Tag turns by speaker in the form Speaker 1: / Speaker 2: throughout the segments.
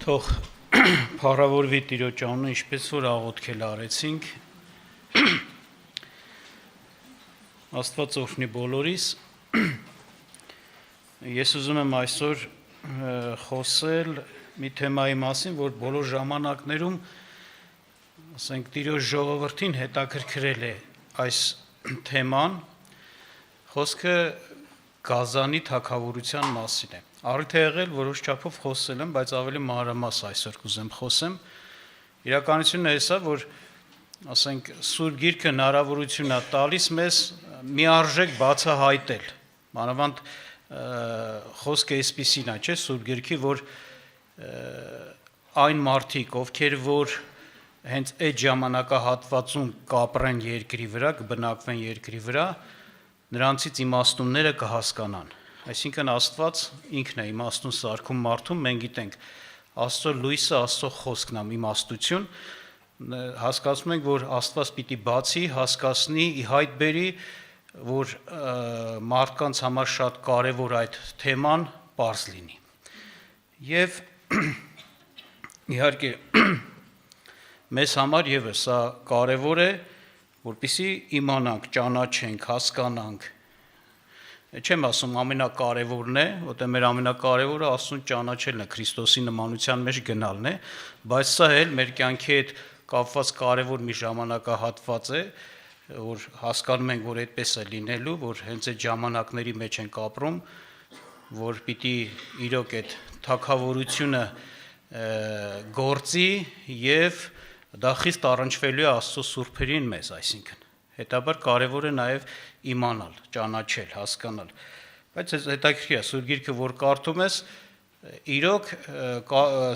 Speaker 1: Թող փառավորվի Տիրոջ անունը, ինչպես որ աղոթքել արեցինք։ Աստված օրհնի բոլորիս։ Ես ուզում եմ այսօր խոսել մի թեմայի մասին, որ բոլոր ժամանակներում, ասենք, Տիրոջ ժողովրդին հետաքրքրել է այս թեման։ Խոսքը Գազանի թագավորության մասին է։ Առիթ է եղել որոշ չափով խոսել եմ, բայց ավելի մանրամասն այսօր կուզեմ խոսեմ։ Իրականությունն է հեսա, որ ասենք Սուրբ Գիրքը հնարավորություն է տալիս մեզ միարժեք բացահայտել։ Մանավանդ խոսքը այսպիսին է, չէ՞, Սուրբ Գիրքի, որ այն մարդիկ, ովքեր որ հենց այդ ժամանակահատվածում կապրեն երկրի վրա, կբնակվեն երկրի վրա, նրանցից իմաստունները կհասկանան։ Այսինքն Աստված ինքն է իմաստուն սարքում մարդում, մենք գիտենք Աստծո լույսը, Աստծո խոսքն է իմաստություն, հասկացնում ենք, որ Աստված պիտի բացի, հասկացնի, ի հայտ բերի, որ մարդկանց համար շատ կարևոր այդ թեման պարզ լինի։ Եվ իհարկե մեզ համար եւս սա կարևոր է, որպեսզի իմանանք, ճանաչենք, հասկանանք։ Չեմ ասում ամենակարևորն է, որտեղ մեր ամենակարևորը Աստծուն ճանաչելն է, Քրիստոսի նմանության մեջ գնալն է, բայց սա էլ մեր կյանքի հետ կապված կարևոր մի ժամանակահատված է, որ հասկանում ենք, որ այդպես է լինելու, որ հենց այդ ժամանակների մեջ ենք ապրում, որ պիտի իրոք այդ թագավորությունը գործի եւ դա խիստ առնչվելու է Աստծո սուրբերին մեզ, այսինքն հետաբար կարևոր է նաև իմանալ, ճանաչել, հասկանալ։ Բայց հետաքրքիր է, Սուրբ Գիրքը որ կարդում ես, իրոք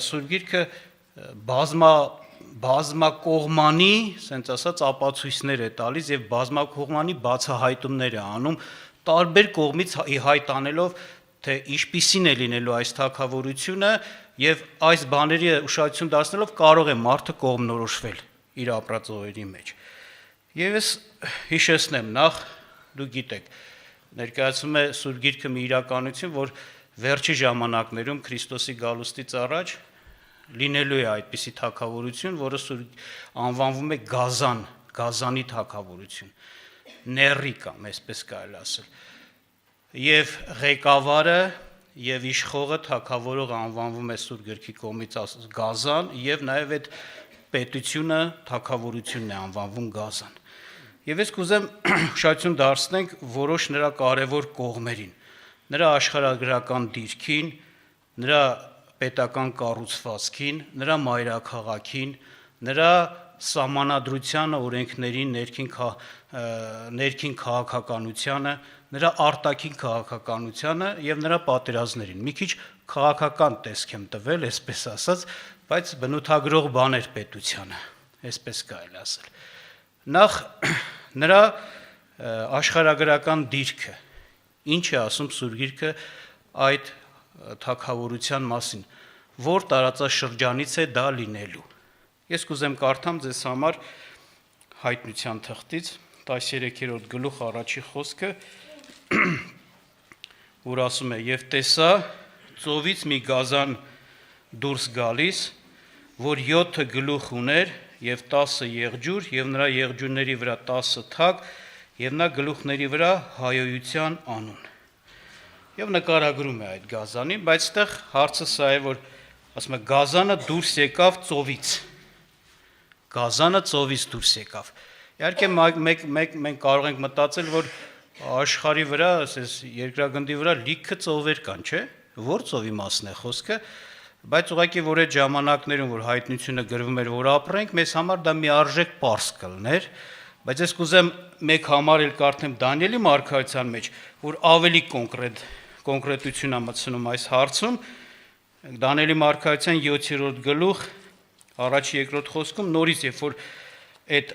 Speaker 1: Սուրբ Գիրքը բազմակողմանի, ասենց ասած, ապացույցներ է տալիս եւ բազմակողմանի բացահայտումներ է անում, տարբեր կողմից հայտ անելով, թե ինչպիսին է լինելու այս թագավորությունը եւ այս բաների ուշադրություն դարձնելով կարող է մարդը կողմնորոշվել իր ապրած օրերի մեջ։ Եվ ես հիշեցնեմ նախ, դուք գիտեք, ներկայացում է Սուրբ Գիրքը մի իրականություն, որ վերջի ժամանակներում Քրիստոսի գալուստից առաջ լինելու է այդպիսի թագավորություն, որը անվանվում է Գազանի թագավորություն, Նեռիկա, այսպես կարելի ասել։ Եվ ղեկավարը եւ իշխողը թագավորողը անվանվում է Սուրբ Գրքի կողմից Գազան, եւ նաեւ այդ պետությունը թագավորությունն է անվանվում Գազան։ Եվ ես կուզեմ ուշադրություն դարձնենք որոշ նրա կարևոր կողմերին, նրա աշխարհագրական դիրքին, նրա պետական կառուցվածքին, նրա մայրաքաղաքին, նրա սահմանադրությանը, օրենքներին, ներքին քաղաքականությանը, նրա արտաքին քաղաքականությանը եւ նրա պատերազմներին։ Մի քիչ քաղաքական տեսք եմ տվել, այսպես ասած, բայց բնութագրող բաներ պետությանը, այսպես կարելի ասել։ Նախ նրա աշխարհագրական դիրքը, ինչ է ասում Սուրբ Գիրքը այդ թագավորության մասին, որ տարածաշրջանից է դա լինելու։ Ես կուզեմ կարդամ ձեզ համար Հայտնության թղթից 13-րդ գլուխ առաջի խոսքը, որ ասում է. «Եվ տեսա ծովից մի գազան դուրս գալիս, որ 7 գլուխ ուներ եւ 10 եղջյուր, եւ նրա եղջյուրների վրա 10 թագ, եւ նա գլուխների վրա հայոյության անուն»։ Եվ նկարագրում է այդ գազանին, բայց այդտեղ հարցը սա է, որ ասում է գազանը դուրս եկավ ծովից։ Գազանը ծովից դուրս եկավ։ Իհարկե մենք կարող ենք մտածել, որ աշխարհի վրա, ասես երկրագնդի վրա լիքը ծովեր կան, չէ՞։ Որ ծովի մասն է խոսքը, բայց ուղղակի որ այդ ժամանակներում որ հայտնությունը գրվում էր, որ ապրենք, մեզ համար դա մի արժեք պարզ կլներ, բայց ես կուզեմ մեկ համար էլ կարդեմ Դանիելի մարգարեության մեջ, որ ավելի կոնկրետություն է մտցնում այս հարցում։ Դանիելի մարգարեության 7-րդ գլուխ առաջի երկրորդ խոսքում նորից երբ որ այդ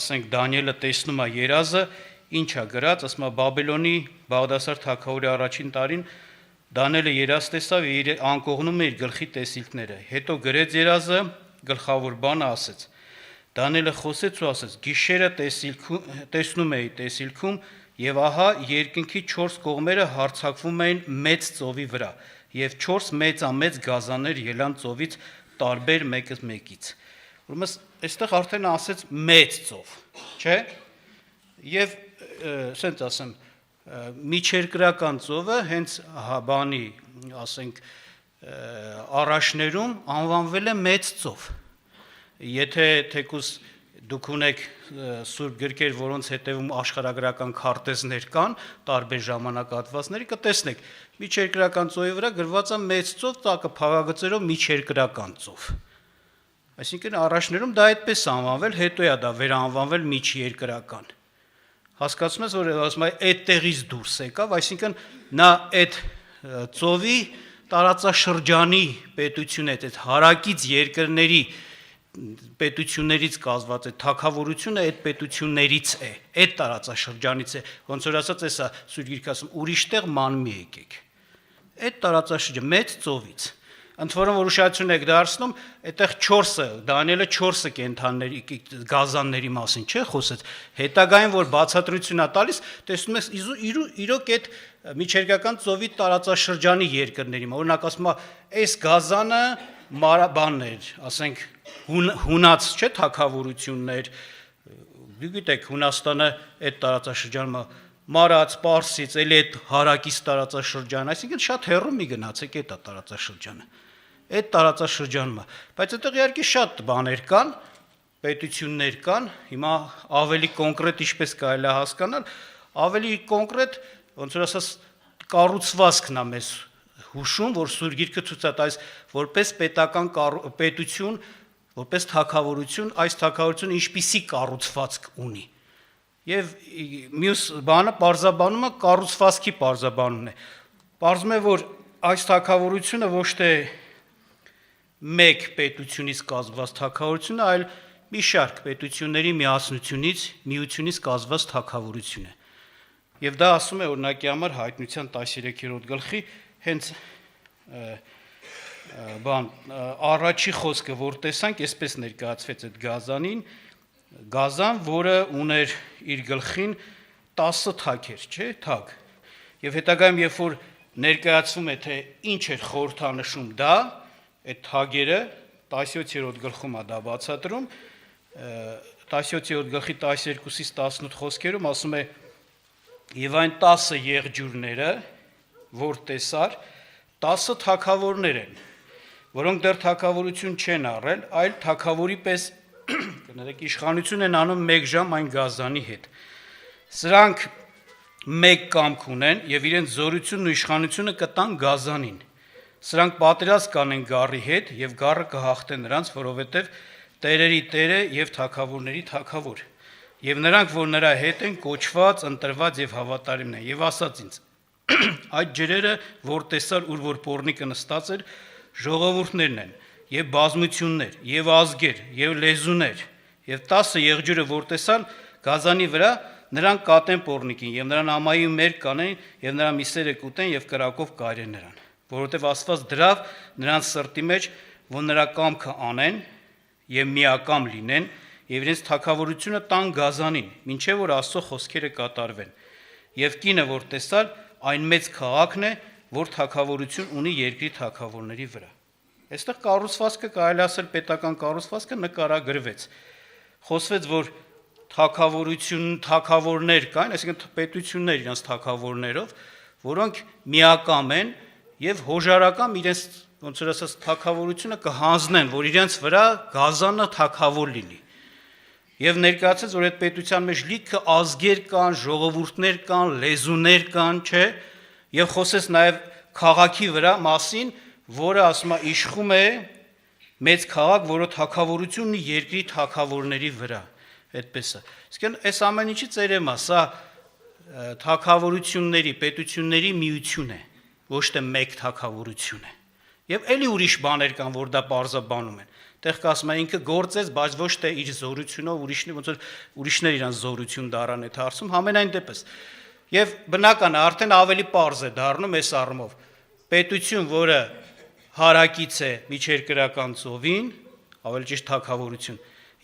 Speaker 1: ասենք Դանիելը տեսնում է երազը, ինչ է գրած, ասում է Բաբելոնի Բաղդասար թագավորի առաջին տարին Դանիելը երազ տեսավ եւ իր անկողնում է իր գլխի տեսիլքները։ Հետո գրեց երազը, գլխավոր բանը ասեց։ Դանիելը խոսեց ու ասեց. «Գիշերը տեսնում էի տեսիլքում եւ ահա երկնքի 4 կողմերը հարձակվում էին մեծ ծովի վրա եւ 4 մեծամեծ գազաններ ելան ծովից տարբեր մեկը մեկից։ Ուրեմն այստեղ արդեն ասեց մեծ ծով, չէ՞։ Եվ ասենց ասեմ, միջերկրական ծովը հենց բանի, ասենք, առաջներում անվանվել է մեծ ծով։ Եթե թեկուզ դուք ունեք սուրբ գրքեր, որոնց հետևում աշխարհագրական քարտեզներ կան, տարբեր ժամանակահատվածների, կտեսնեք, միջերկրական ծովի վրա գրված է մեծ ծով, տակը փաղագծերով միջերկրական ծով։ Այսինքն առաջներում դա այդպես անվանվել, հետո է դա վերանվանվել միջերկրական։ Հասկացում ես, որ ասում է այդտեղից դուրս եկավ, այսինքն նա այդ ծովի տարածաշրջանի պետությունը, այդ հարակից երկրների պետություններից կազմված է թագավորությունը, այդ պետություններից է, այդ տարածաշրջանից է, ոնց որ ասած էսա Սուրբ Գիրքը ասում, ուրիշտեղ ման մի եկեք։ Այդ տարածաշրջան մեծ ծովից։ Ընդ որում որ ուշադրություն եք դարձնում, այդտեղ 4-ը, Դանիելը 4 կենդանների գազանների մասին չէ խոսեց։ Հետագային որ բացատրություն է տալիս, տեսնում ես իրոք այդ միջերկրական ծովի տարածաշրջանի երկրների, օրինակ ասում է, այս գազանը բաններ, ասենք հունաց չէ թագավորություններ, դուք գիտեք Հունաստանը այդ տարածաշրջանում Մարած, Պարսից, էլի այդ հարակից տարածաշրջան, այսինքն շատ հեռու մի գնացեք այդ տարածաշրջանը։ Այդ տարածաշրջանում, բայց այդտեղ իհարկե շատ բաներ կան, պետություններ կան, հիմա ավելի կոնկրետ ինչպես կարելի է հասկանալ, ավելի կոնկրետ, ոնց որ ասած, կառուցվածքն է մեզ հուշում, որ Սուրբ Գիրքը ցույց է տալիս որպես պետական պետություն, որպես թագավորություն, այս թագավորությունը ինչպիսի կառուցվածք ունի։ Եվ մյուս բանը պարզաբանումը կառուցվածքի պարզաբանումն է։ Պարզվում է, որ այս թագավորությունը ոչ թե մեկ պետությունից կազմված թագավորություն է, այլ մի շարք պետությունների միությունից կազմված թագավորություն է։ Եվ դա ասում է օրինակի համար Հայտնության 13-րդ գլխի հենց առաջի խոսքը, որ տեսանք, այսպես ներկայացվեց այդ գազանին, գազան, որը ուներ իր գլխին 10 թագեր, չէ՞, թագ։ Եվ հետագայում, երբ որ ներկայացվում է, թե ինչ էր խորհրդանշում դա, այդ թագերը 17-րդ գլխում է դա բացատրում, 17-րդ գլխի 12-ից 18 խոսքերում ասում է, եւ այն 10 եղջյուրները, որ տեսար, 10 թագավորներ են, որոնք դեռ թագավորություն չեն առել, այլ թագավորի պես կներեք իշխանություն են անում 1 ժամ այն գազանի հետ։ Սրանք մեկ կամք ունեն եւ իրենց զորությունն ու իշխանությունը կտան գազանին։ Սրանք պատերազմ կանեն գառի հետ եւ գառը կհաղթե նրանց, որովհետեւ տերերի տերը եւ թագավորների թագավոր։ Եվ նրանք, որ նրա հետ են, կոչված, ընտրված եւ հավատարիմ են։ Եվ ասաց ինձ. այդ ջրերը, որ տեսար, ուր որ պոռնիկը նստած էր, ժողովուրդներն են, եւ բազմություններ, եւ ազգեր, եւ լեզուներ, եւ 10 եղջյուրը, որ տեսան գազանի վրա, նրանք կատեն պոռնիկին, եւ նրան ամայի մերկ կանեն, եւ նրա միսերը կուտեն եւ կրակով կայրեն նրան, որովհետեւ Աստված դրավ նրանց սրտի մեջ, որ նրա կամքը անեն եւ միակամ լինեն եւ իրենց թագավորությունը տան գազանին, ինչեւ որ Աստծո խոսքերը կատարվեն։ Եվ կինը, որ տեսար, այն մեծ քաղաքն է, որ թագավորություն ունի երկրի թագավորների վրա։ Այստեղ կառուցվածքը կարելի ասել պետական կառուցվածքը նկարագրվեց։ Խոսվեց, որ թագավորներ կային, այսինքն պետություններ իրենց թագավորներով, որոնք միակամ են եւ հոժարակամ իրենց ոնց որ ասած թագավորությունը կհանձնեն, որ իրենց վրա գազանը թագավոր լինի։ Եվ ներկայացած, որ այդ պետության մեջ լիքը ազգեր կան, ժողովուրդներ կան, լեզուներ կան, չէ, եւ խոսեց նաեւ քաղաքի վրա մասին, որը ասում է իշխում է մեծ քաղաք, որը թագավորությունն է երկրի թագավորների վրա, այդպես է։ Իսկն այս ամեն ինչի ծերեմ է, սա թագավորությունների, պետությունների միություն է, ոչ թե մեկ թագավորություն է։ Եվ էլի ուրիշ բաներ կան, որ դա պարզաբանում են։ Տեղ կասում են ինքը գործեց, բայց ոչ թե իր զորությունով ուրիշներ իրան զորություն դարան այդ հարցում, համենայն դեպս։ Եվ բնական է, արդեն ավելի պարզ է դառնում այս առումով։ Պետություն, որը հարակից է միջերկրական ծովին, ավելի ճիշտ թագավորություն,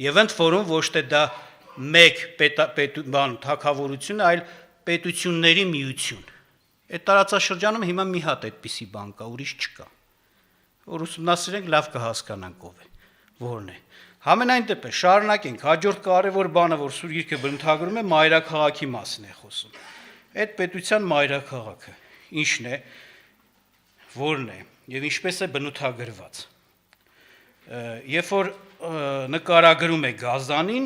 Speaker 1: եւ ընդ որում ոչ թե դա մեկ թագավորություն, այլ պետությունների միություն։ Այդ տարածաշրջանում հիմա մի հատ այդպիսի բան կա, ուրիշ չկա։ Որ ուսումնասիրենք, լավ կհասկանանք ով է, որն է։ Համենայն դեպս շարունակենք, հաջորդ կարևոր բանը, որ Սուրբ Գիրքը բնութագրում է, մայրաքաղաքի մասին է խոսում։ Այդ պետության մայրաքաղաքը ի՞նչն է, որն է եւ ինչպես է բնութագրված։ Երբ որ նկարագրում է Գազանին,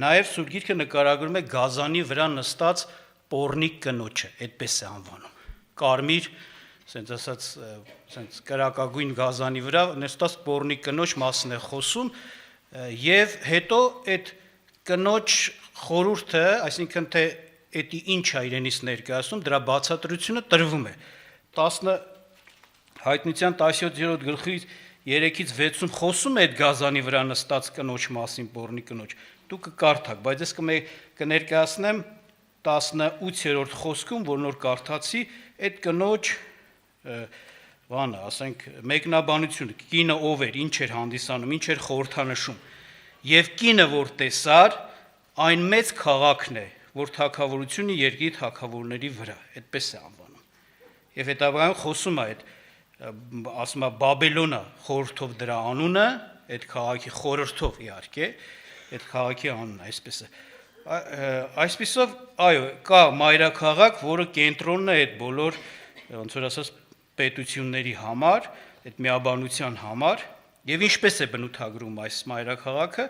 Speaker 1: նաև Սուրբ Գիրքը նկարագրում է Գազանի վրա նստած պոռնիկ կնոջը, այդպես է անվանում։ Կարմիր, ասենց ասած, ասենց կրակագույն Գազանի վրա նստած պոռնիկ կնոջ մասին է խոսում, եւ հետո այդ կնոջ խորհուրդը, այսինքն թե դա ինչ է իրենից ներկայացնում, դրա բացատրությունը տրվում է 10 Հայտնության 17-րդ գլխի 3-ից 6-ում խոսում է այդ Գազանի վրա նստած կնոջ մասին, պոռնիկ կնոջ։ Դուք կկարդաք, բայց ես կներկայացնեմ 18-րդ խոսքում, որ նոր կարդացի, այդ կնոջ բանը, ասենք, մեկնաբանությունը, կինը ով էր, ինչ էր հանդիսանում, ինչ էր խորհրդանշում։ Եվ կինը, որ տեսար, այն մեծ քաղաքն է, որ թագավորությունը երկրի թագավորների վրա, այդպես է անվանում։ Եվ հետագայում խոսում է այդ ասում է Բաբելոնը խորհրդով դրա անունը, այդ քաղաքի խորհրդով իհարկե, այդ քաղաքի անունը, այսպես է։ Այսպիսով, այո, կա մայրաքաղաք, որը կենտրոնն է այդ բոլոր, ոնց որ ասած, պետությունների համար, այդ միաբանության համար, եւ ինչպես է բնութագրում այս մայրաքաղաքը,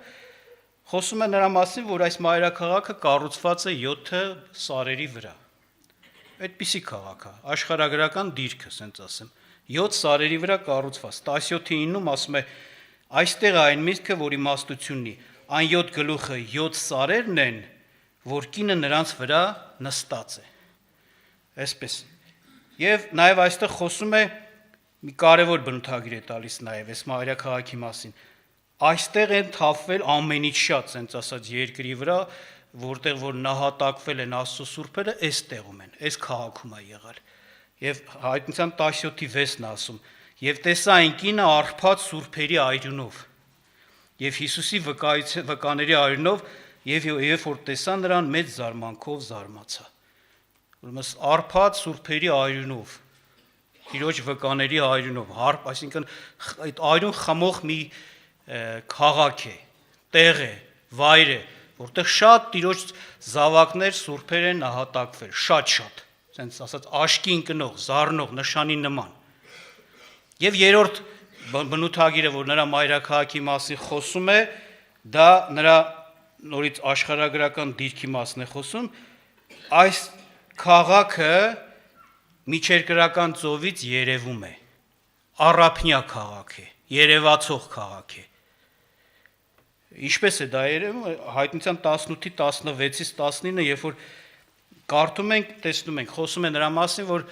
Speaker 1: խոսում է նրա մասին, որ այս մայրաքաղաքը կառուցված է 7 սարերի վրա։ Այդպիսի քաղաք է, աշխարհագրական դիրքը, ասենց ասեմ, 7 սարերի վրա կառուցված, 17-9-ում ասում է, այստեղ է այն միտքը, որ իմաստություն ունի, այն 7 գլուխը 7 սարերն են, որ կինը նրանց վրա նստած է։ Այսպես։ Եվ նաև այստեղ խոսում է մի կարևոր բնութագիր է տալիս նաև այս մայրաքաղաքի մասին։ Այստեղ են թափվել ամենից շատ, ասենց ասած, երկրի վրա, որտեղ որ նահատակվել են Աստծո սուրբերը, այս տեղում են, այս քաղաքում է եղել։ Եվ Հայտնության 17:6-ն ասում. «Եվ տեսա այն կինը արփած սուրբերի այրունով, եւ Հիսուսի վկաների այրունով, եւ որ տեսա նրան մեծ զարմանքով զարմացա»։ Ուրեմն արփած սուրբերի այրունով, Տիրոջ վկաների այրունով, այսինքն այդ այրուն խմող մի քաղաք է, տեղ է, վայր է, որտեղ շատ Տիրոջ զավակներ սուրբեր են նահատակվել, շատ, ասենց ասած աշկի ընկնող, զառնող, նշանի նման։ Եվ երրորդ բնութագիրը, որ նրա մայրաքաղաքի մասին խոսում է, դա նրա նորից աշխարհագրական դիրքի մասին է խոսում, այս քաղաքը միջերկրական ծովից երևում է, առափնյա քաղաք է, երևացող քաղաք է։ Ինչպես է դա երևում, Հայտնության 18-16-ից 19-ը, երբ որ կարդում ենք, տեսնում ենք, խոսում է նրա մասին, որ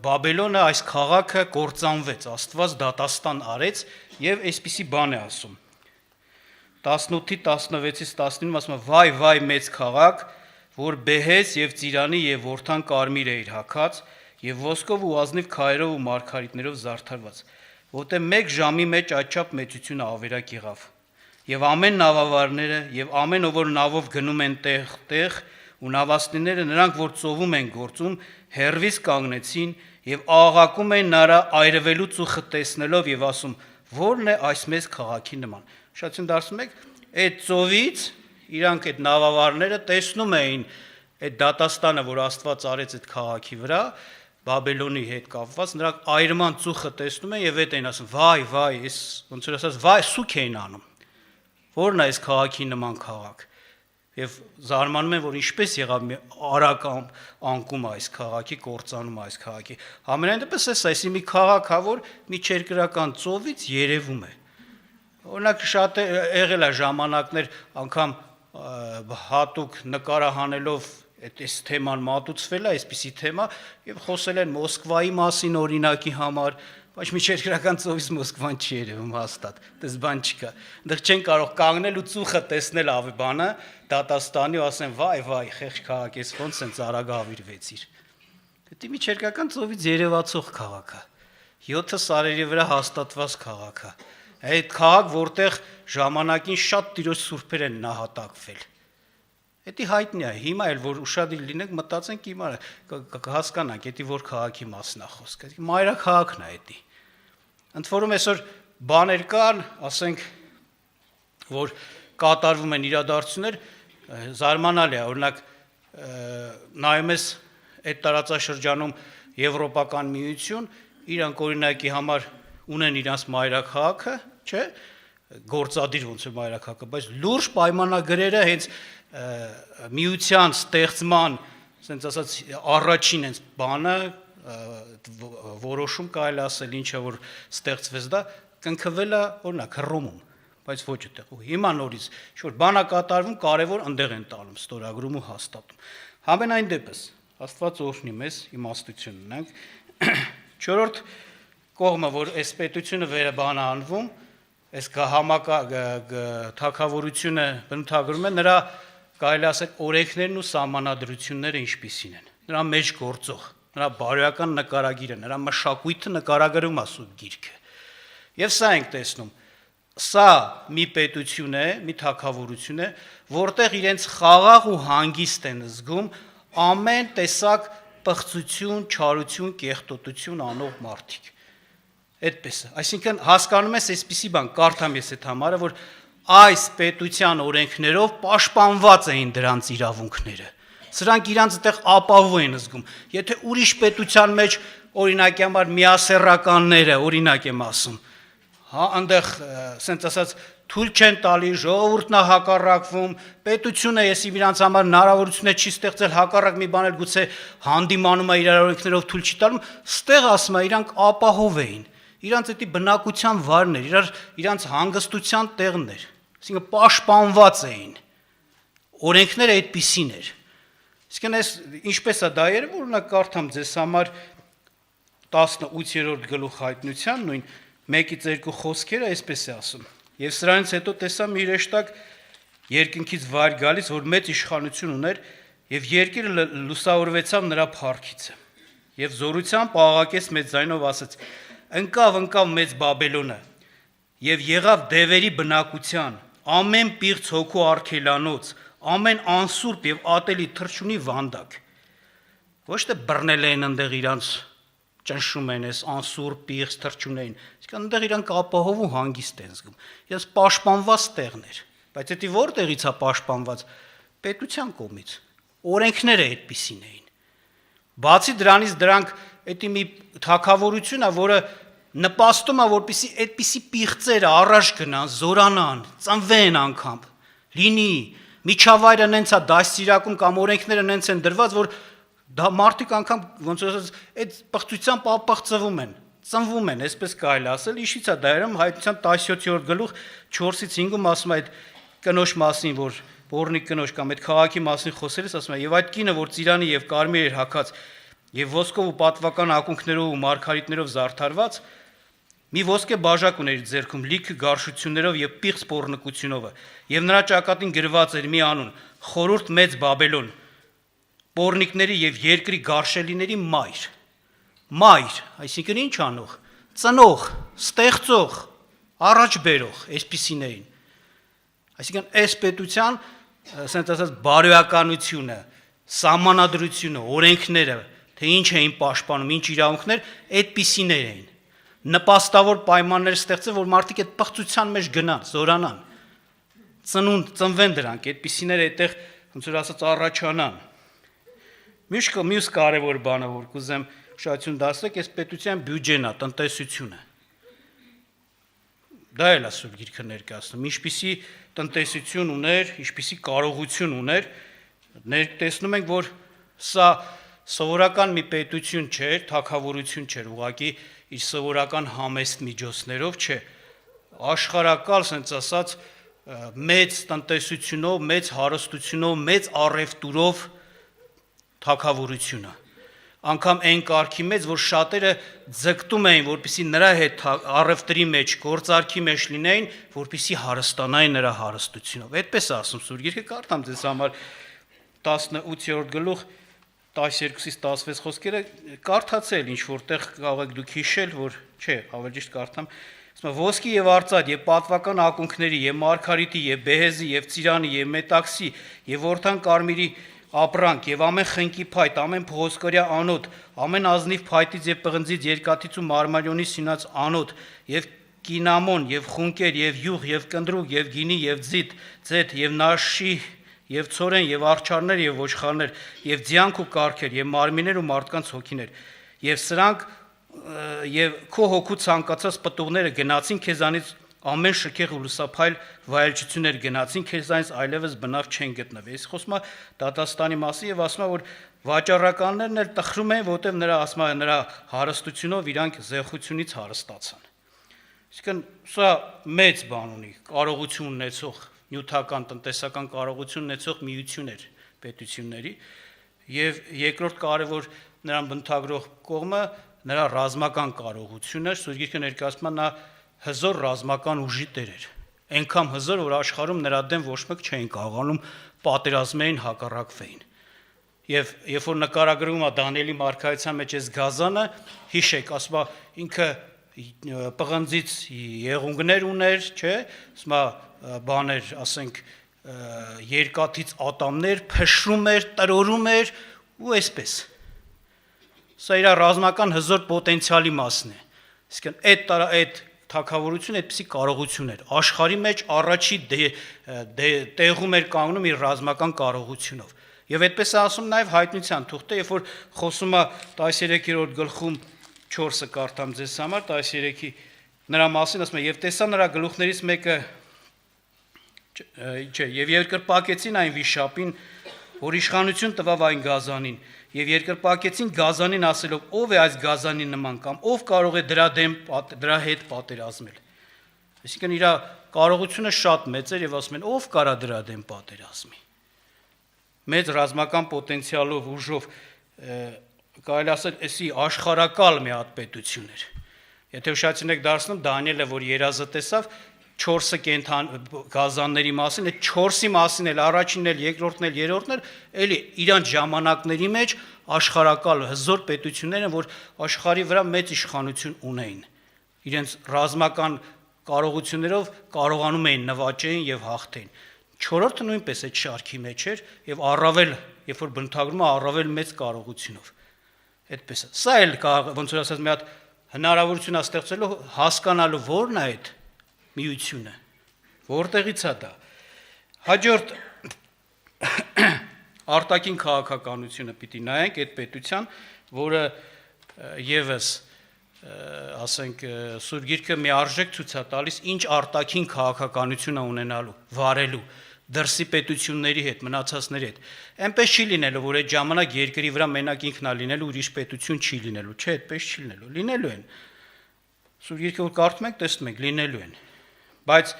Speaker 1: Բաբելոնը այս քաղաքը կործանվեց, Աստված դատաստան արեց եւ այսպիսի բան է ասում։ 18-16-ից 19-ում ասում է. «Վայ, մեծ քաղաք, որ բեհես եւ ծիրանի եւ որդան կարմիր է իր հագած եւ ոսկով ու ազնիվ քայլերով ու մարգարիտներով զարդարված, որտեղ մեկ ժամի մեջ այդչափ մեծությունը ավերակ եղավ։ Եվ ամեն նավավարները եւ ամեն ով որ նավով գնում են տեղ ու նավաստիները նրանք որ ծովում են գործում հերվից կանգնեցին եւ աղաղակում են նրա այրվելուց ու խտեսնելով եւ ասում. «Որն է այս մեծ քաղաքի նման»։ Շատին դարձնում եք, այդ ծովից իրանք այդ նավավարները տեսնում էին այդ դատաստանը, որ Աստված արեց այդ քաղաքի վրա, Բաբելոնի հետ կապված, նրանք այրման ծուխը տեսնում են եւ այդ են ասում. «Վայ, այս ոնց որ ասած, վայ, սուք էին անում»։ Որն է այս քաղաքի նման քաղաք։ Եվ զարմանում են, որ ինչպես եղավ մի արագ անկում այս քաղաքի, կործանում այս քաղաքի։ Համենայն դեպս այս մի քաղաք է, որ միջերկրական ծովից երևում է։ Օրինակ շատ եղել է ժամանակներ, անգամ հատուկ նկարահանելով այս թեման մատուցվել է, այսպիսի թեմա, եւ խոսել են Մոսկվայի մասին օրինակի համար, բայց միջերկրական ծովից Մոսկվան չի երևում հաստատ, դες բան չկա։ Դեռ չեն կարող կանգնել ու ծուխը տեսնել ավի բանը, դատաստանի ու ասեն. «Վայ, խեղճ քաղաք, ես ոնց սենց արագ ավիրվեցիր»։ Դա միջերկրական ծովից երևացող քաղաք է։ 7 սարերի վրա հաստատված քաղաք է։ Այդ քաղաք, որտեղ ժամանակին շատ Տիրոջ սուրբեր են նահատակվել։ Դա հայտնի է, հիմա էլ որ ուշադիր լինենք, մտածենք հիմա կհասկանանք, դա որ քաղաքի մասն է խոսքը։ Մայրաքաղաքն է դա։ Ընդ որում այսօր բաներ կան, ասենք, որ կատարվում են իրադարձություններ, զարմանալի է, օրինակ նայում ես այդ տարածաշրջանում Եվրոպական միություն, իրանք օրինակի համար ունեն իրանց մայրաքաղաքը, չէ՞, գործադիր ոնց է մայրաքաղաքը, բայց լուրջ պայմանագրերը հենց միության ստեղծման, ասենց ասած, առաջին հենց բանը որոշում կարելի ասել, ինչը որ ստեղծվեց դա, կնքվել է օրինակ Հռոմում, բայց ոչ այդտեղ։ Հիմա նորից ինչ-որ բան է կատարվում, կարևոր ընդեղ են տալում, ստորագրում ու հաստատում։ Համենայն դեպս, Աստված օրհնի մեզ, իմաստություն ունենք։ Չորրորդ կողմը, որ այս պետությունը վերաբան անվում, այս թագավորությունը բնութագրում է նրա կարելի ասել օրենքներն ու սահմանադրությունները ինչպիսին են։ Նրա մեջ գործող, նրա բարոյական նկարագիրը, նրա մշակույթը նկարագրում է Սուրբ Գիրքը։ Եվ սա ենք տեսնում։ Սա մի պետություն է, մի թագավորություն է, որտեղ իրենց խաղաղ ու հանգիստ են զգում ամեն տեսակ պղծություն, չարություն, կեղտոտություն անող մարդիկ։ Այդպես է, այսինքն հասկանում ես այսպիսի բան, կարդամ ես այդ համարը, որ այս պետության օրենքներով պաշտպանված էին դրանց իրավունքները։ Սրանք իրանց այդտեղ ապահով են զգում։ Եթե ուրիշ պետության մեջ օրինակի համար միասեռականները, օրինակ եմ ասում, հա, այնտեղ, ասենց ասած, թույլ չեն տալի, ժողովուրդն է հակառակվում, պետությունը եսի իրանց համար հնարավորություն չի ստեղծել, հակառակ մի բան էլ գուցե հանդիմանում է իրար օրենքներով թույլ չի տալու, ստեղ ասում է իրանք ապահով էին։ Իրանց էդի բնակության վարներ, իրանց հանգստության տեղներ, այսինքն պաշտպանված էին։ Օրենքները այդպիսին էր։ Իսկն այս ինչպես է դա երևում, օրինակ կարդամ ձեզ համար 18-րդ գլուխ հայտնության, նույն 1-ից 2 խոսքերը այսպես է ասում. Եվ սրանից հետո տեսա մի հրեշտակ երկնքից վայր գալիս, որ մեծ իշխանություն ուներ, եւ երկիրը լուսավորվեցավ նրա փառքիցը։ Եվ զորությամբ աղաղակեց մեծ ձայնով ասաց. Ընկավ մեծ Բաբելոնը, եւ եղավ դևերի բնակության, ամեն պիղծ հոգու արգելանոց, ամեն անսուրբ եւ ատելի թրջունի վանդակ։ Ոչ թե բռնել են ընդեղ իրանց ճնշում են այս անսուրբ պիղծ թրջունային, իսկ ընդեղ իրանք ապահով ու հանգիստ են զգում։ Ես պաշտպանված տեղներ, բայց դա որտեղից է պաշտպանված պետության կողմից։ Օրենքները այդպիսին էին։ Բացի դրանից դրանք դա մի թագավորություն է, որը նպաստում է, որպեսզի այդպիսի պիղծերը առաջ գնան, զորանան, ծնվեն անգամ, լինի, միջավայրը նենց է դաստիարակում կամ օրենքները նենց են դրված, որ դա մարդիկ անգամ ոնց ասած այդ պղծությամբ ապղծվում են, ծնվում են, այսպես կարելի ասել, իշից է դա երևում հայտնության 17-րդ գլուխ 4-ից 5-ում ասում է այդ կնոջ մասին, որ Բորնիկ կնոջ կամ այդ քաղաքի մասին խոսելիս ասում է, եւ այդ կինը, որ ծիրանի եւ կարմիր էր հագած եւ ոսկով ու պատվական ակունքներով ու մարգարիտներով զարդարված, մի ոսկե բաժակ ուներ իր ձեռքում լիքը գարշություններով եւ պիղծ պոռնկությունով, եւ նրա ճակատին գրված էր մի անուն՝ Խորհուրդ մեծ Բաբելոն, պոռնիկների եւ երկրի գարշելիների մայր։ Մայր, այսինքն ինչ անող, ծնող, ստեղծող, առաջ բերող, այսպիսին էին։ Այսինքն այս պետության, ասենք ասած, բարոյականությունը, սահմանադրությունը, օրենքները, թե ինչ էին պաշտպանում, ինչ իրավունքներ, այդպիսիներ էին։ Նպաստավոր պայմաններ ստեղծել, որ մարդիկ այդ պղծության մեջ գնան, զորանան, ծնվեն դրանք, այդպիսիներ այդտեղ, ոնց որ ասած, առաջանան։ Մյուս կարևոր բանը, որ կուզեմ ուշադրություն դարձնեք, այս պետության բյուջեն է, տնտեսությունը։ Դա էլ է Սուրբ Գիրքը ներկայացնում, ինչպիսի տնտեսություն ուներ, ինչպիսի կարողություն ուներ, տեսնում ենք, որ սա սովորական մի պետություն չէր, թագավորություն չէր, ուղղակի իր սովորական համեստ միջոցներով չէ, աշխարհակալ, ասենց ասած, մեծ տնտեսությունով, մեծ հարստությունով, մեծ առևտուրով թագավորությունը։ Անկամ այն կարգի մեջ, որ շատերը ձգտում էին, որպեսզի նրա հետ առևտրի մեջ, գործարքի մեջ լինեին, որպեսզի հարստանային նրա հարստությունով։ Այդպես է ասում Սուրբ Գիրքը, կարդամ ձեզ համար 18-րդ գլուխ 12-ից 16 խոսքերը, կարդացել ինչ որտեղ կարող եք դուք հիշել, որ չէ, ավելի ճիշտ կարդամ, Ոսկի եւ արծաթ եւ պատվական ակունքների եւ մարգարիտի եւ բեհեզի եւ ծիրանի եւ մետաքսի եւ որդան կարմիրի ապրանք եւ ամեն խնկի փայտ, ամեն փողոսկորյա անոթ, ամեն ազնիվ փայտից եւ պղնձից երկաթից ու մարմարիոնի սինած անոթ եւ կինամոն եւ խունկեր եւ յուղ եւ կնդրուկ եւ գինի եւ ձեթ եւ նաշի եւ ցորեն եւ արչարներ եւ ոչխարներ եւ ձյանք ու կառքեր եւ մարմիներ ու մարդկանց հոգիներ եւ սրանք եւ քո հոգու ցանկացած պտուղները գնացին քեզանից ամեն շքեղ ու լուսափայլ վայելչություններ գնացին քեզանից այլևս բնավ չեն գտնվի։ Ես խոսում եմ Դատաստանի մասին եւ ասում եմ որ վաճառականներն էլ տխրում են որտեւ նրա ասում եմ նրա հարստությունով իրանք զեղությունից հարստացան։ Իսկն սա մեծ բան ունի կարողություն ունեցող նյութական տնտեսական կարողություն ունեցող միություն էր պետությունների եւ երկրորդ կարևոր նրան բնութագրող կողմը նրա ռազմական կարողությունը Սուրբ Գիրքը ներկայացնում է նա հզոր ռազմական ուժի տեր էր։ Այնքան հզոր որ աշխարհում նրա դեմ ոչ մեկ չէին կարողանում պատերազմային հակառակվեին։ Եվ երբ որ նկարագրվում է Դանիելի մարգարեության մեջ այս գազանը, հիշեք, ասում է ինքը պղնձից եղունգներ ուներ, չէ՞, ասում է բաներ, ասենք երկաթից ատամներ, փշրում էր, տրորում էր ու այսպես։ Սա իր ռազմական հզոր պոտենցիալի մասն է։ Իսկ այդ թագավորությունը այդպիսի կարողություն էր։ Աշխարհի մեջ առաջի տեղում էր կանգնում իր ռազմական կարողությունով։ Եվ այդպես է ասում նաև հայտնության թուղթը, երբ որ խոսում է 13-րդ գլխում 4-ը կարդամ ձեզ համար, 13-ի նրա մասին ասում է եւ տեսա նրա գլուխներից մեկը չէ, եւ երկրպագեցին այն վիշապին, որ իշխանություն տվավ այն գազանին, եւ երկրպագեցին գազանին ասելով ով է այս գազանի նման կամ ով կարող է դրա հետ պատերազմել։ Այսինքն իր կարողությունը շատ մեծ էր եւ ասում են ով կարա դրա դեմ պատերազմի։ Մեծ ռազմական պոտենցիալով ուժով կարելի ասել էսի աշխարհակալ մի հատ պետություն էր։ Եթե ուշադրություն եք դարձնում Դանիելը, որ երազը տեսավ 4 կենթան գազանների մասին, այդ 4-ի մասին էլ առաջինն էլ, երկրորդն էլ, երրորդն էլ, էլի իրանց ժամանակների մեջ աշխարհակալ հզոր պետություններ են, որ աշխարհի վրա մեծ իշխանություն ունեին։ Իրենց ռազմական կարողություններով կարողանում էին նվաճեին եւ հաղթեին։ 4-րդը նույնպես այդ շարքի մեջ էր եւ առավել, երբ որ բնութագրում է առավել մեծ կարողությունով։ Այդպես է։ Սա էլ ոնց որ ասած մի հատ հնարավորություն է ստեղծելու հասկանալու որն է այդ միությունը, որտեղից է դա։ Հաջորդ արտաքին քաղաքականությունը պիտի նայենք այդ պետության, որը եւս ասենք Սուրբ Գիրքը մի արժեք ցույց է տալիս ինչ արտաքին քաղաքականություն է ունենալու, վարելու դրսի պետությունների հետ, մնացածների հետ։ Այնպես չի լինելու, որ այդ ժամանակ երկրի վրա մենակ ինքն է լինելու, ուրիշ պետություն չի լինելու, չէ, այդպես չի լինելու։ Լինելու են։ Սուրբ Գիրքը որ կարդում ենք, տեսնում ենք, լինելու են։ Բայց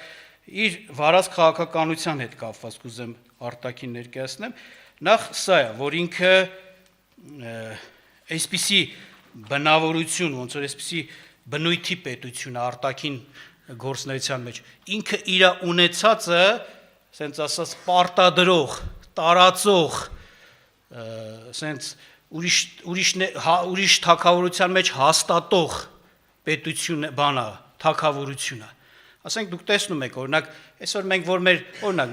Speaker 1: իր վարած քաղաքականության հետ կապված կուզեմ արտաքին ներկայացնեմ, նախ սա է, որ ինքը այսպիսի բնավորություն, ոնց որ այսպիսի բնույթի պետություն արտաքին գործնեության մեջ, ինքը իր ունեցածը, ասենց ասած, պարտադրող, տարածող, ասենց ուրիշ թագավորության մեջ հաստատող պետություն բանա, թագավորությունը։ Ասենք դուք տեսնում եք, օրինակ, այսօր մենք որ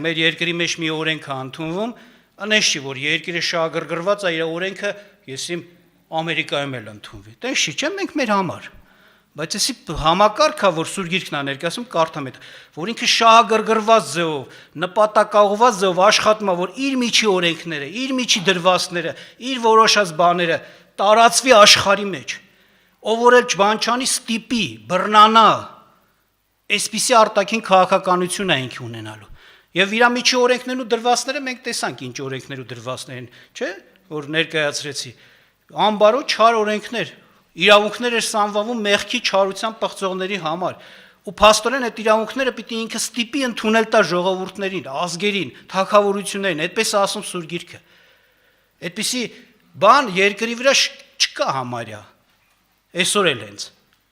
Speaker 1: մեր երկրի մեջ մի օրենք է ընդունվում, անես չի, որ երկիրը շահագրգռված է, իր օրենքը եսիմ Ամերիկայում էլ ընդունվի։ Տես չի, չէ՞ մենք մեր համար։ Բայց էսի համակարգա, որ Սուրբ Գիրքն է ներկայացում, կարդամ այդ, որ ինքը շահագրգռված ձևով, նպատակաուղղված ձևով աշխատում է, որ իր միջի օրենքները, իր միջի դրվածքները, իր որոշած բաները տարածվի աշխարհի մեջ։ Ով որ էլ բան չանի, ստիպի, բռնանա, այսպիսի արտաքին քաղաքականություն է ինքը ունենալու։ Եվ իր միջի օրենքներն ու դրվածքները մենք տեսանք ինչ օրենքներ ու դրվածքներ են, չէ՞, որ ներկայացրեցի։ Անբարո չար օրենքներ, իրավունքներ էր սանվավում մեղքի չարության պղծողների համար, ու փաստորեն այդ իրավունքները պիտի ինքը ստիպի ընդունել տա ժողովուրդներին, ազգերին, թագավորություններին, այդպես է ասում Սուրբ Գիրքը։ Այդպիսի բան երկրի վրա չկա համարյա։ Այսօր էլ հենց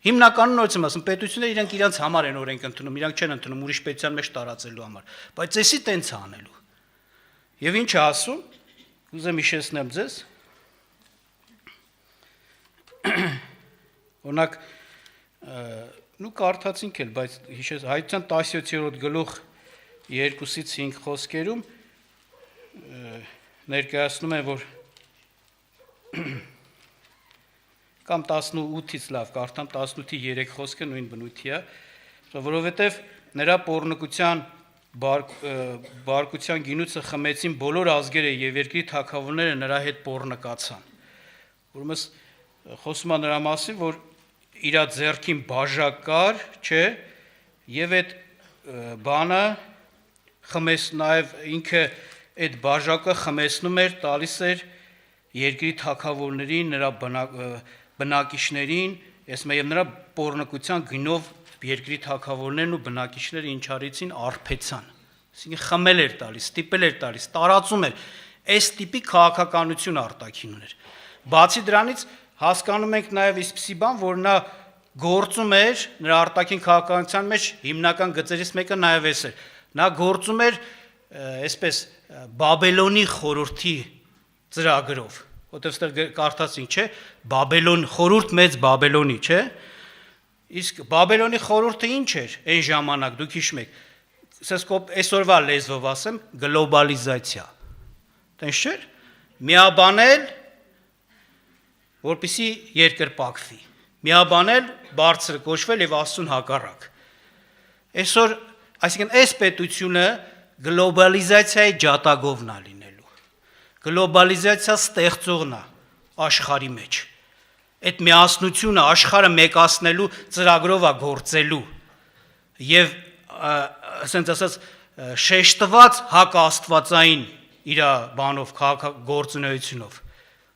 Speaker 1: հիմնականում նորից եմ ասում, պետությունները իրենք իրանց համար են օրենք ընդունում, իրանք չեն ընդունում ուրիշ պետության մեջ տարածելու համար, բայց էսի տենց է անելու։ Եվ ինչ է ասում, ուզեմ հիշեցնեմ ձեզ, օրինակ նու կարդացինք էլ, բայց հիշես Հայության 17-րդ գլուխ 2-ից 5 խոսքերում ներկայացնում է, որ կամ 18-ից լավ կարդամ, 18-ի 3 խոսքը նույն բնույթի է, որովհետև նրա պոռնկության բարկության գինուցը խմեցին բոլոր ազգերը եւ երկրի թագավորները նրա հետ պոռնկացան։ Ուրեմն խոսում է նրա մասին, որ իր ձեռքին բաժակ կար, չէ, եւ այդ բանը խմես նաեւ ինքը այդ բաժակը խմեցնում էր, տալիս էր երկրի թագավորներին, նրա բնակիչներին, ասում եմ, նրա պոռնկության գինով երկրի թագավորներն ու բնակիչները ինչ արեցին, արփեցան։ Այսինքն խմել էր տալիս, ստիպել էր տալիս, տարածում էր։ Այս տիպի քաղաքականություն արտաքին ուներ։ Բացի դրանից հասկանում ենք նաև այսպիսի բան, որ նա գործում էր, նրա արտաքին քաղաքականության մեջ հիմնական գծերից մեկը նաև էս էր։ Նա գործում էր այսպես Բաբելոնի խորհրդի ծրագրով, որտեղ ստեղ կարդացինք, չէ, Բաբելոն խորհուրդ մեծ Բաբելոնի, չէ։ Իսկ Բաբելոնի խորհուրդը ինչ էր այն ժամանակ, դուք հիշում եք, այսօրվա լեզվով ասեմ, գլոբալիզացիա։ Տենց չէր։ Միաբանել, որպեսզի երկրպագվի։ Միաբանել, բարձր կոչվել եւ Աստծուն հակառակ։ Այսօր, այսինքն այս պետությունը գլոբալիզացիայի ջատագովն է լինելու։ Գլոբալիզացիա ստեղծողն է աշխարհի մեջ։ Այդ միասնությունը աշխարհը մեկացնելու ծրագրով է գործելու եւ ասենց ասած շեշտված հակաստվածային իր բանով քաղաքագործունեությունով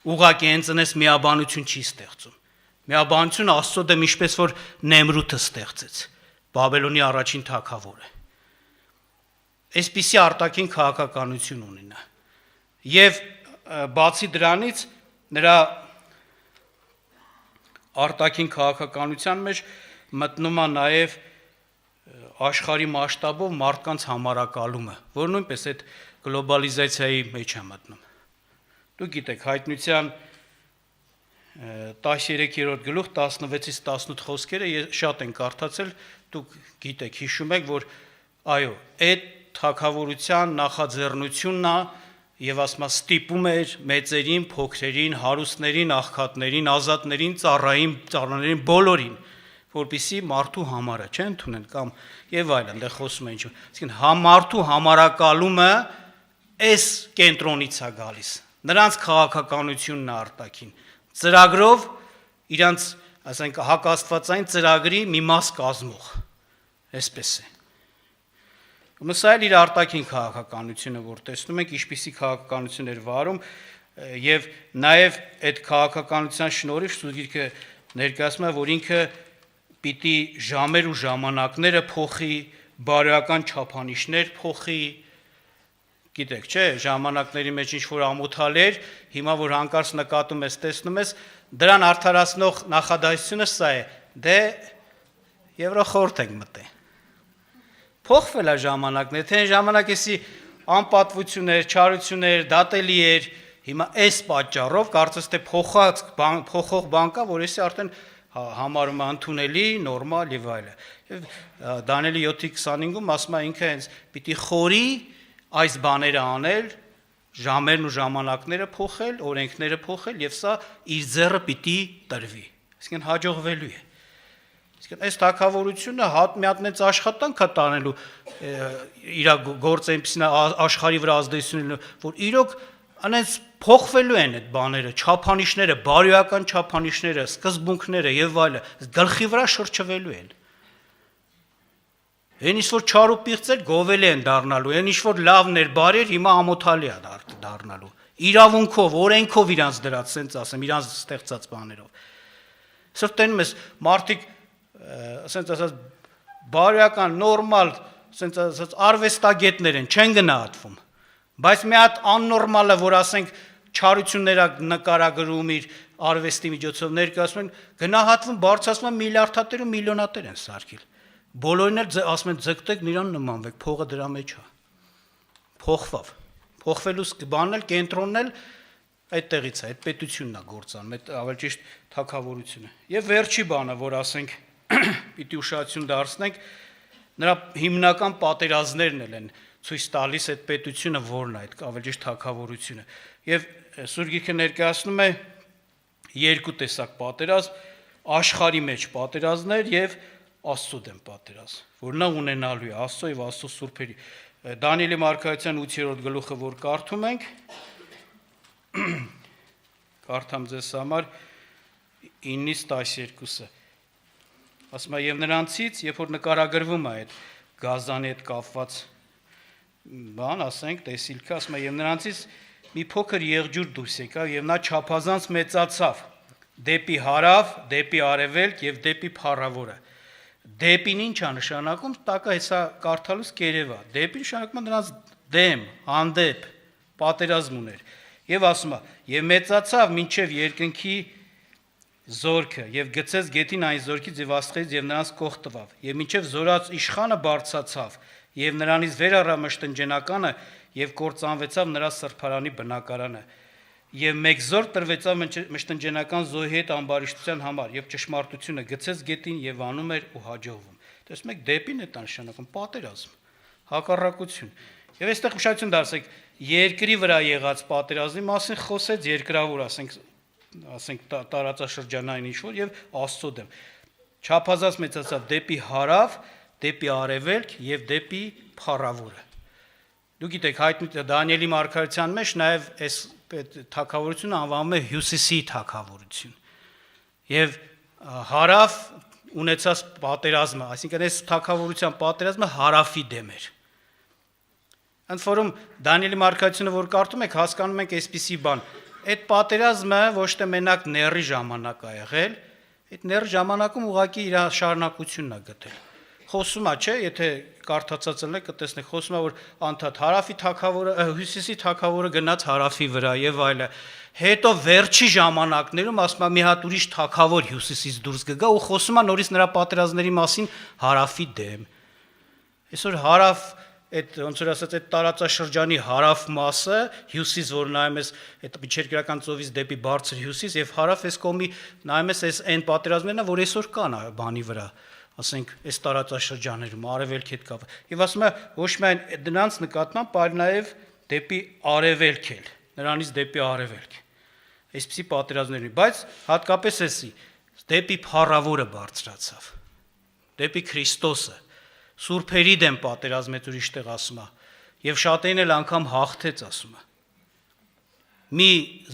Speaker 1: ուղղակի այնցնես միաբանություն չի ստեղծում։ Միաբանությունը Աստծո դեմ ինչպես որ Նեմրութը ստեղծեց, Բաբելոնի առաջին թագավորը։ Այսպիսի արտաքին քաղաքականություն ունի նա։ Եվ բացի դրանից նրա արտաքին քաղաքականության մեջ մտնում է նաև աշխարհի մասշտաբով մարդկանց համարակալումը, որ նույնպես այդ գլոբալիզացիայի մեջ է մտնում։ Դուք գիտեք, Հայտնության 13-րդ գլուխ 16-ից 18 խոսքերը շատ են կարդացել, դուք գիտեք, հիշում եք, որ այո, այդ թագավորության նախաձեռնությունն է եւ ասում է ստիպում էր մեծերին, փոքրերին, հարուստներին, աղքատներին, ազատներին, ծառաներին բոլորին, որպեսզի մարդու համարը չեն ընդունեն կամ եւ այլն, դե խոսում են ինչ։ Այսինքն մարդու համարակալումը այս կենտրոնից է գալիս։ Նրանց քաղաքականությունն է արտաքին։ Ծրագրով իրանց, ասենք, հակաստվածային ծրագրի մի մաս կազմող։ Այսպես է։ Սա էլ իր արտաքին քաղաքականությունը, որ տեսնում ենք, ինչպիսի քաղաքականություն էր վարում, եւ նաեւ այդ քաղաքականության շնորհիվ Սուրբ ներկայացնում է, որ ինքը պիտի ժամեր ու ժամանակները փոխի, բարոյական չափանիշներ փոխի, գիտեք, չէ, ժամանակների մեջ ինչ որ ամոթալ էր, հիմա որ հանկարծ նկատում ես, տեսնում ես, դրան արդարացնող նախադասությունը սա է, դե Եվրոխորհուրդ ենք մտել։ Փոխվել է ժամանակն, թե այն ժամանակ էսի անպատվություններ, չարություններ, դատելի էր, հիմա այս պատճառով կարծես թե փոխող բան կա, որ էսի արդեն համարում է ընդունելի, նորմալ եւ այլն։ Եվ Դանիելի 7:25-ում ասում է ինքը հենց պիտի խորի այս բաները անել, ժամերն ու ժամանակները փոխել, օրենքները փոխել եւ սա իր ձեռը պիտի տրվի։ Այսինքն հաջողվելու է։ Այսինքն այս թագավորությունը մի հատ նենց աշխատանք է տանելու իր գործը այնպեսին աշխարհի վրա ազդեցություն, որ իրոք անենց փոխվելու են այդ բաները, չափանիշները, բարոյական չափանիշները, սկզբունքները եւ այլն, գլխի վրա շրջվելու են։ Այն ինչ որ չար ու պիղծ էր գովելի են դառնալու, այն ինչ որ լավն էր, բարի էր, հիմա ամոթալի է դառնալու։ Իրավունքով, օրենքով իրանց դրած, ասենց ասեմ, իրանց ստեղծած բաներով։ Սա տենում ես մարդիկ ասենց ասած բարոյական, նորմալ, ասենց ասած արվեստագետներ են, չեն գնահատվում։ Բայց մի հատ աննորմալը, որ ասենք չարություններ նկարագրում իր արվեստի միջոցով ներկայացնում են, գնահատվում, բարձրացնում միլիարդատեր ու միլիոնատեր են սարքել։ Բոլորին էլ ասում են ձգտեք նրան նմանվեք, փողը դրա մեջ է։ Փոխվավ։ Փոխվելու բանն էլ կենտրոնն էլ այդտեղից է, այդ պետությունն է գործանում, այդ ավելի ճիշտ թագավորությունը։ Եվ վերջի բանը, որ ասենք պիտի ուշադրություն դարձնենք, նրա հիմնական պատերազմներն են ցույց տալիս այդ պետությունը որն է, այդ ավելի ճիշտ թագավորությունը։ Եվ Սուրբ Գիրքը ներկայացնում է երկու տեսակ պատերազմ, աշխարհի մեջ պատերազմներ եւ Աստծո դեմ պատերազմ, որ նա ունենալու է Աստծո եւ Աստծո սուրբերի։ Դանիելի մարգարեության 8-րդ գլուխը, որ կարդում ենք, կարդամ ձեզ համար 9-ից 12-ը։ Ասում է, եւ նրանցից, երբ որ նկարագրվում է այդ գազանի հետ կապված բան, ասենք, տեսիլքը, ասում է, եւ նրանցից մի փոքր եղջյուր դուրս եկավ եւ նա չափազանց մեծացավ դեպի հարավ, դեպի արևելք եւ դեպի փառավորը։ Դեպին ինչ է նշանակում, տակա հեսա կարդալուց կերևա։ Դեպին նշանակում է նրանց դեմ, հանդեպ, պատերազմ ուներ։ Եվ ասում է, եւ մեծացավ մինչեւ երկնքի զորքը եւ գցեց գետին այն զորքից եւ աստղից եւ նրանց կող տվավ։ Եվ մինչեւ զորած իշխանը բարձացավ եւ նրանից վեր առավ մշտնջենականը եւ կործանվեցավ նրա սրբարանի բնակարանը։ Եվ մեկ զոր տրվեցավ մշտնջենական զոհի հետ ամբարիշտության համար եւ ճշմարտությունը գցեց գետին եւ անում էր ու հաջողվում։ Տեսնում եք, դեպին է տա նշանակում պատերազմ, հակառակություն։ Եվ այստեղ ուշադրություն դարձեք, երկրի վրա եղած պատերազմի մասին խոսեց երկրավոր, ասենք տարածաշրջանային ինչ-որ եւ Աստծո դեմ։ Չափազանց մեծացավ դեպի հարավ, դեպի արևելք եւ դեպի փառավորը։ Դուք գիտեք, հայտնի Դանիելի մարգարեության մեջ նաեւ այս թագավորությունը անվանում է հյուսիսի թագավորություն։ Եվ հարավ ունեցած պատերազմը, այսինքն այս թագավորության պատերազմը հարավի դեմ էր։ Ընդ որում Դանիելի մարգարեությունը, որ կարդում եք, հասկանում եք այսպիսի բան։ Այդ պատերազմը ոչ թե մենակ ների ժամանակ է եղել, այդ ների ժամանակում ուղղակի իր շարունակությունն է գտել։ Խոսում է, չէ, եթե կարդացածն եք, կտեսնեք, խոսում է, որ անդադ հարավի թագավորը, հյուսիսի թագավորը գնաց հարավի վրա եւ այլը։ Հետո վերջի ժամանակներում ասում է մի հատ ուրիշ թագավոր հյուսիսից դուրս կգա ու խոսում է նորից նրա պատերազմների մասին հարավի դեմ։ Այսօր հարավ այդ ոնց որ ասած այդ տարածաշրջանի հարավ մասը, հյուսիս, որ նայում ես այդ միջերկրական ծովից դեպի բարձր հյուսիս եւ հարավ այս կողմի նայում ես այս այն պատերազմներն, որ այսօր կան բանի վրա, ասենք այս տարածաշրջաներում արևելքի հետ կապ։ Եվ ասում է ոչ միայն դրանց նկատմամբ, այլ նաեւ դեպի արևելք էլ, նրանից դեպի արևելք։ Այսպիսի պատերազմներ, բայց հատկապես էսի դեպի փառավորը բարձրացավ։ Դեպի Քրիստոսը Սուրբերի դեմ պատերազմեց ուրիշ տեղ ասում է, եւ շատերին էլ անգամ հաղթեց ասում է։ Մի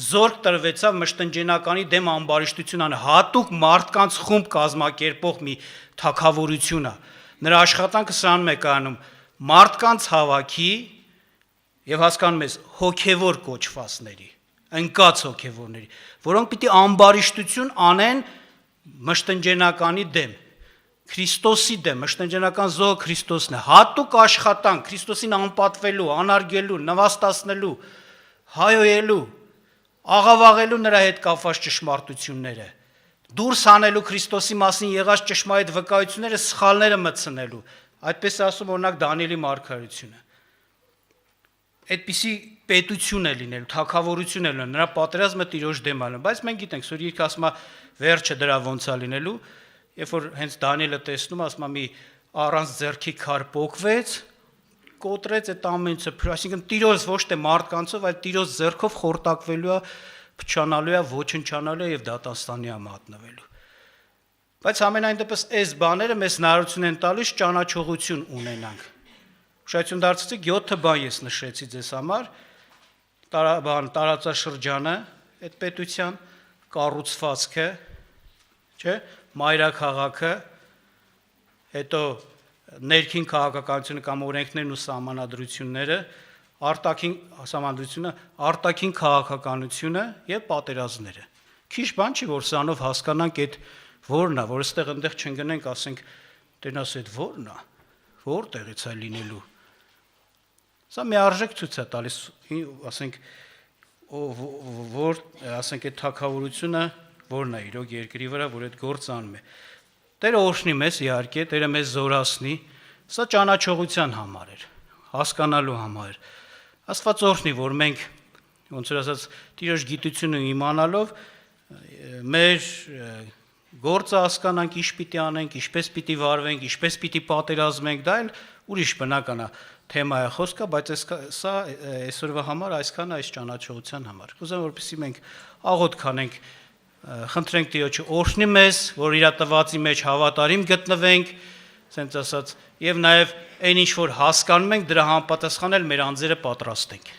Speaker 1: զորք տրվեցավ մշտնջենականի դեմ ամբարիշտություն անը, հատուկ մարդկանց խումբ կազմակերպող մի թագավորություն է։ Նրա աշխատանքը սրանում է կայանում մարդկանց հավաքի եւ հասկանում ես հոգեվոր կոչվածների, ընկած հոգեվորների, որոնք պիտի ամբարիշտություն անեն մշտնջենականի դեմ։ Քրիստոսի դեմ, մշտնջենական զոհը Քրիստոսն է, հատուկ աշխատանք Քրիստոսին անպատվելու, անարգելու, նվաստացնելու, հայոյելու, աղավաղելու նրա հետ կապված ճշմարտությունները, դուրս հանելու Քրիստոսի մասին եղած ճշմարիտ վկայությունները, սխալները մտցնելու, այդպես ասում օրինակ Դանիելի մարգարեությունը։ Այդպիսի պետություն է լինելու, թագավորություն է լինելու, նրա պատերազմը Տիրոջ դեմ է լինելու, բայց մենք գիտենք, որ Գիրքը ասում է վերջը դրա ոնց է լինելու։ Երբ որ հենց Դանիելը տեսնում, ասում է մի առանց ձեռքի քար պոկվեց, կոտրեց այդ ամենը, այսինքն Տիրոջ ոչ թե մարդկանցով, այլ Տիրոջ ձեռքով խորտակվելու է, փչանալու է, ոչնչանալու է եւ դատաստանի է մատնվելու։ Բայց ամենայն դեպս այս բաները մեզ հնարավորություն են տալիս ճանաչողություն ունենանք։ Ուշադրություն դարձրեցիք 7 բան ես նշեցի ձեզ համար, տարածաշրջանը, այդ պետության կառուցվածքը, չէ՞, մայրաքաղաքը, հետո ներքին քաղաքականությունը կամ օրենքներն ու սահմանադրությունները, արտաքին քաղաքականությունը եւ պատերազմները։ Քիչ բան չի, որ սրանով հասկանանք այդ որն է, որ այստեղ այնտեղ չընկնենք, ասենք, տենաս այդ որն է, որտեղից է լինելու։ Սա մի արժեք ցույց է տալիս, ասենք, որ ասենք այդ թագավորությունը որն է իրոք երկրի վրա, որ այդ գործը անում է։ Տերը օրհնի մեզ, իհարկե, Տերը մեզ զորացնի, սա ճանաչողության համար էր, հասկանալու համար էր։ Աստված օրհնի, որ մենք, ոնց որ ասած, Տիրոջ գիտությունը իմանալով մեր Գործը հասկանանք, ինչ պիտի անենք, ինչպես պիտի վարվենք, ինչպես պիտի պատերազմենք, դա էլ ուրիշ բնական է թեմա է խոսքը, բայց սա այսօրվա համար այսքան այս ճանաչողության համար։ Կուզեմ որպեսզի մենք աղոթ կանենք, խնդրենք Տիրոջը օրհնի մեզ, որ իր տվածի մեջ հավատարիմ գտնվենք, ասենց ասած, եւ նաեւ այն ինչ որ հասկանում ենք, դրա համապատասխանել մեր անձերը պատրաստ ենք։